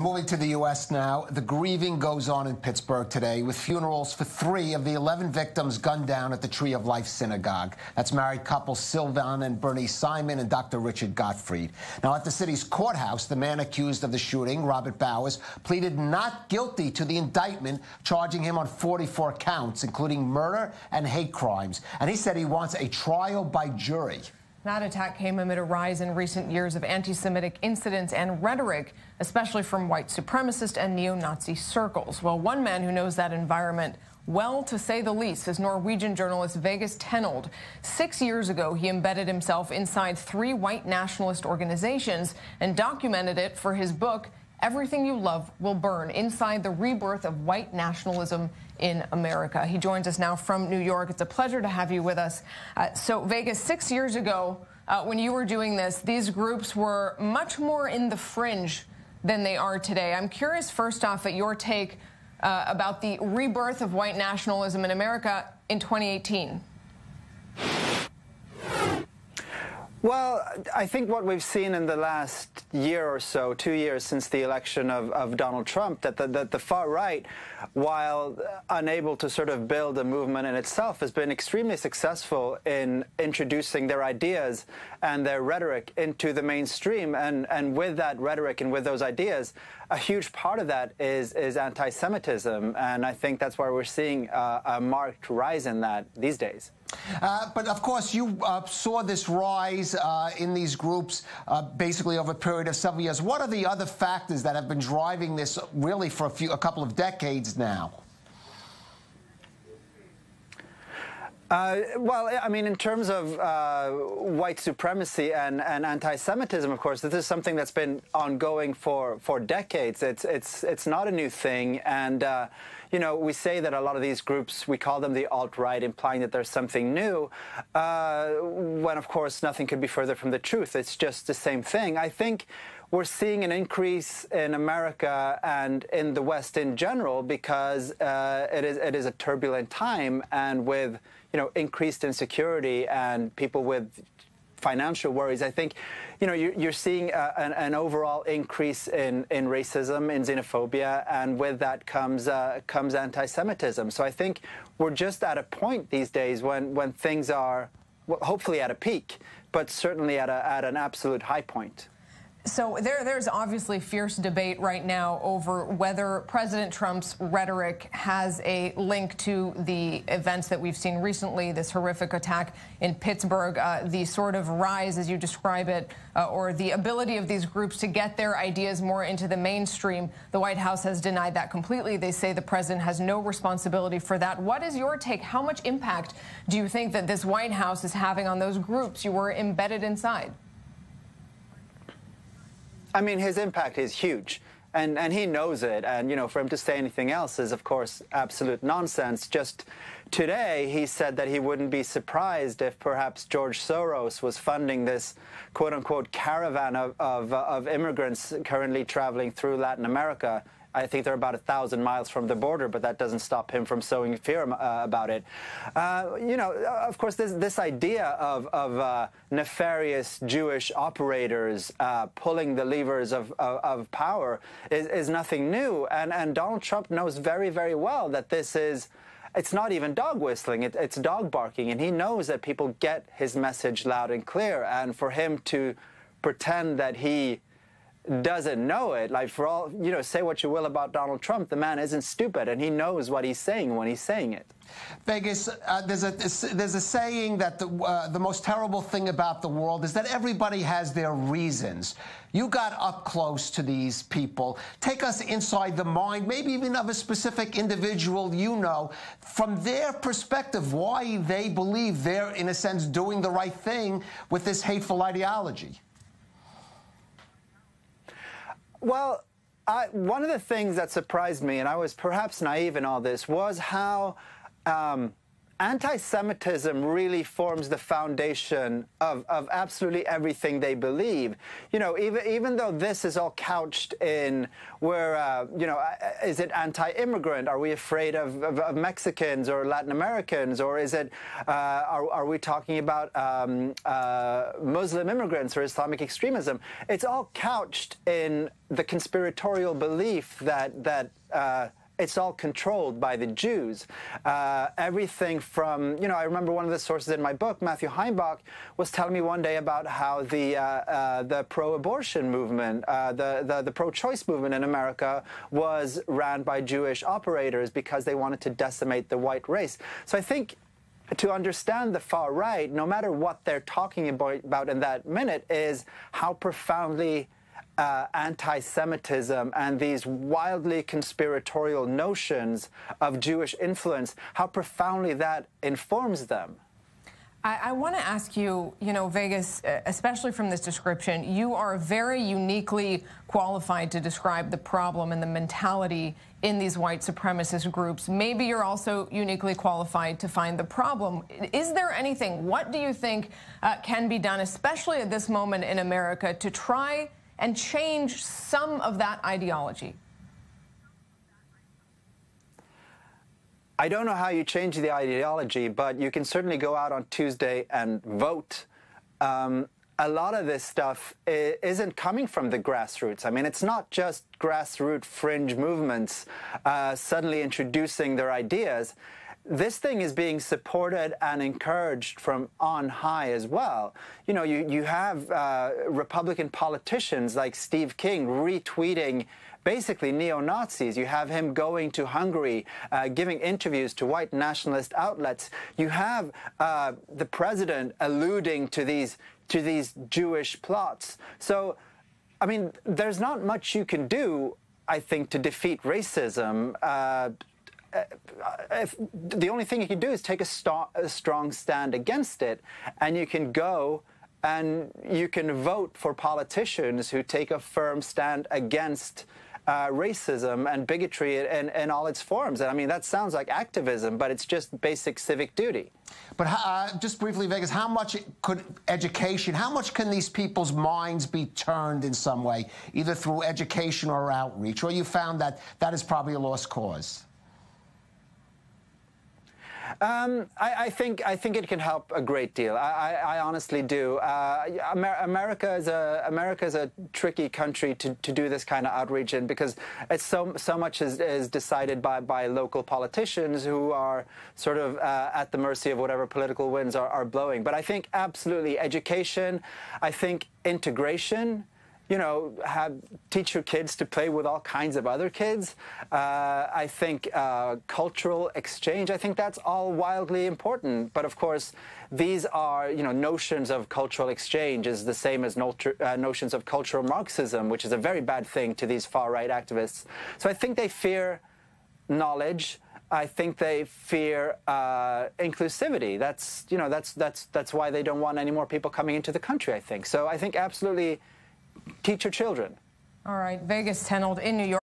Moving to the U.S. now, the grieving goes on in Pittsburgh today with funerals for 3 of the 11 victims gunned down at the Tree of Life synagogue. That's married couple Sylvan and Bernice Simon and Dr. Richard Gottfried. Now, at the city's courthouse, the man accused of the shooting, Robert Bowers, pleaded not guilty to the indictment, charging him on 44 counts, including murder and hate crimes. And he said he wants a trial by jury. That attack came amid a rise in recent years of anti-Semitic incidents and rhetoric, especially from white supremacist and neo-Nazi circles. Well, one man who knows that environment well, to say the least, is Norwegian journalist Vegas Tenolds. 6 years ago, he embedded himself inside 3 white nationalist organizations and documented it for his book, Everything You Love Will Burn, Inside the Rebirth of White Nationalism in America. He joins us now from New York. It's a pleasure to have you with us. So, Vegas, 6 years ago, when you were doing this, these groups were much more in the fringe than they are today. I'm curious, first off, at your take about the rebirth of white nationalism in America in 2018. Well, I think what we've seen in the last year or so, 2 years since the election of Donald Trump, that the far right, while unable to sort of build a movement in itself, has been extremely successful in introducing their ideas and their rhetoric into the mainstream. And with that rhetoric and with those ideas, a huge part of that is anti-Semitism. And I think that's why we're seeing a marked rise in that these days. But, of course, you saw this rise in these groups basically over a period of several years. What are the other factors that have been driving this really for a couple of decades now? Well, I mean, in terms of white supremacy and anti-Semitism, of course, this is something that's been ongoing for decades. It's not a new thing. And, you know, we say that a lot of these groups, we call them the alt-right, implying that there's something new, when, of course, nothing could be further from the truth. It's just the same thing. I think we're seeing an increase in America and in the West in general because it is a turbulent time, and with, you know, increased insecurity and people with financial worries, I think, you know, you're seeing an overall increase in racism, in xenophobia, and with that comes anti-Semitism. So I think we're just at a point these days when things are, well, hopefully at a peak, but certainly at an absolute high point. So there's obviously fierce debate right now over whether President Trump's rhetoric has a link to the events that we've seen recently, this horrific attack in Pittsburgh, the sort of rise, as you describe it, or the ability of these groups to get their ideas more into the mainstream. The White House has denied that completely. They say the president has no responsibility for that. What is your take? How much impact do you think that this White House is having on those groups you were embedded inside? I mean, his impact is huge, and he knows it. And, you know, for him to say anything else is, of course, absolute nonsense. Just today, he said that he wouldn't be surprised if perhaps George Soros was funding this quote-unquote caravan of immigrants currently traveling through Latin America. I think they're about 1,000 miles from the border, but that doesn't stop him from sowing fear about it. You know, of course, this idea of nefarious Jewish operators pulling the levers of power is nothing new. And Donald Trump knows very, very well that this is, it's not even dog whistling, it's dog barking. And he knows that people get his message loud and clear. And for him to pretend that he doesn't know it, like, for all, you know, say what you will about Donald Trump, the man isn't stupid, and he knows what he's saying when he's saying it. Vegas, there's a saying that the most terrible thing about the world is that everybody has their reasons. You got up close to these people. Take us inside the mind, maybe even of a specific individual you know, from their perspective, why they believe they're, in a sense, doing the right thing with this hateful ideology. Well, one of the things that surprised me, and I was perhaps naive in all this, was how anti-Semitism really forms the foundation of absolutely everything they believe. You know, even though this is all couched in where, you know, is it anti-immigrant? Are we afraid of Mexicans or Latin Americans? Or is it, are we talking about Muslim immigrants or Islamic extremism? It's all couched in the conspiratorial belief that it's all controlled by the Jews. Everything from, you know, I remember one of the sources in my book, Matthew Heimbach, was telling me one day about how the pro-abortion movement, the pro-choice movement in America was ran by Jewish operators because they wanted to decimate the white race. So I think to understand the far right, no matter what they're talking about in that minute, is how profoundly anti-Semitism and these wildly conspiratorial notions of Jewish influence, how profoundly that informs them. I want to ask you, you know, Vegas, especially from this description, you are very uniquely qualified to describe the problem and the mentality in these white supremacist groups. Maybe you're also uniquely qualified to find the problem. Is there anything, what do you think can be done, especially at this moment in America, to try and change some of that ideology? I don't know how you change the ideology, but you can certainly go out on Tuesday and vote. A lot of this stuff isn't coming from the grassroots. I mean, it's not just grassroots fringe movements suddenly introducing their ideas. This thing is being supported and encouraged from on high as well. You know, you have Republican politicians like Steve King retweeting basically neo-Nazis. You have him going to Hungary, giving interviews to white nationalist outlets. You have the president alluding to these Jewish plots. So, I mean, there's not much you can do, I think, to defeat racism. The only thing you can do is take a strong stand against it, and you can go and you can vote for politicians who take a firm stand against racism and bigotry in all its forms. And I mean, that sounds like activism, but it's just basic civic duty. But just briefly, Vegas, how much could education, how much can these people's minds be turned in some way, either through education or outreach? Or you found that that is probably a lost cause? I think it can help a great deal. I honestly do. America is a tricky country to do this kind of outreach in, because it's so much is decided by local politicians who are sort of at the mercy of whatever political winds are blowing. But I think absolutely education. I think integration. You know, teach your kids to play with all kinds of other kids. I think cultural exchange, I think that's all wildly important. But of course, these are, you know, notions of cultural exchange is the same as notions of cultural Marxism, which is a very bad thing to these far-right activists. So I think they fear knowledge. I think they fear inclusivity. That's, you know, that's why they don't want any more people coming into the country, I think. So I think absolutely teach your children. All right, Vegas Tenolds in New York.